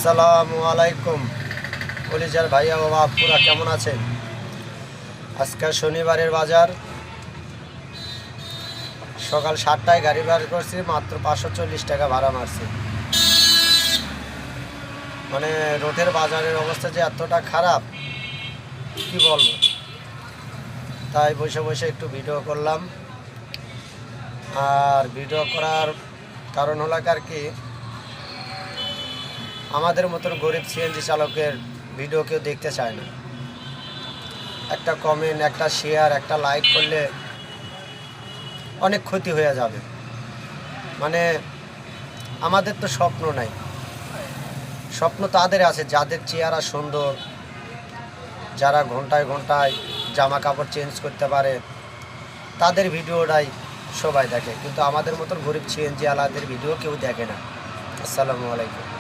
আসসালামু আলাইকুম কলিজার ভাইয়া বাবা আপুরা কেমন আছেন? আজকে শনিবারের বাজার, সকাল 7টায় গাড়ি বার করছি, মাত্র 540 টাকা ভাড়া মারছি। মানে রোডের বাজারের অবস্থা যে এতটা খারাপ কি বলবো, তাই বসে বসে একটু ভিডিও করলাম। আর ভিডিও করার কারণ হলো আর কি, আমাদের মতন গরিব সিএনজি চালকের ভিডিও কেউ দেখতে চায় না। একটা কমেন্ট, একটা শেয়ার, একটা লাইক করলে অনেক ক্ষতি হয়ে যাবে। মানে আমাদের তো স্বপ্ন নাই, স্বপ্ন তাদের আছে যাদের চেহারা সুন্দর, যারা ঘন্টায় ঘন্টায় জামা কাপড় চেঞ্জ করতে পারে, তাদের ভিডিওটাই সবাই দেখে। কিন্তু আমাদের মতন গরিব সিএনজি আলাদের ভিডিও কেউ দেখে না। আসসালামু আলাইকুম।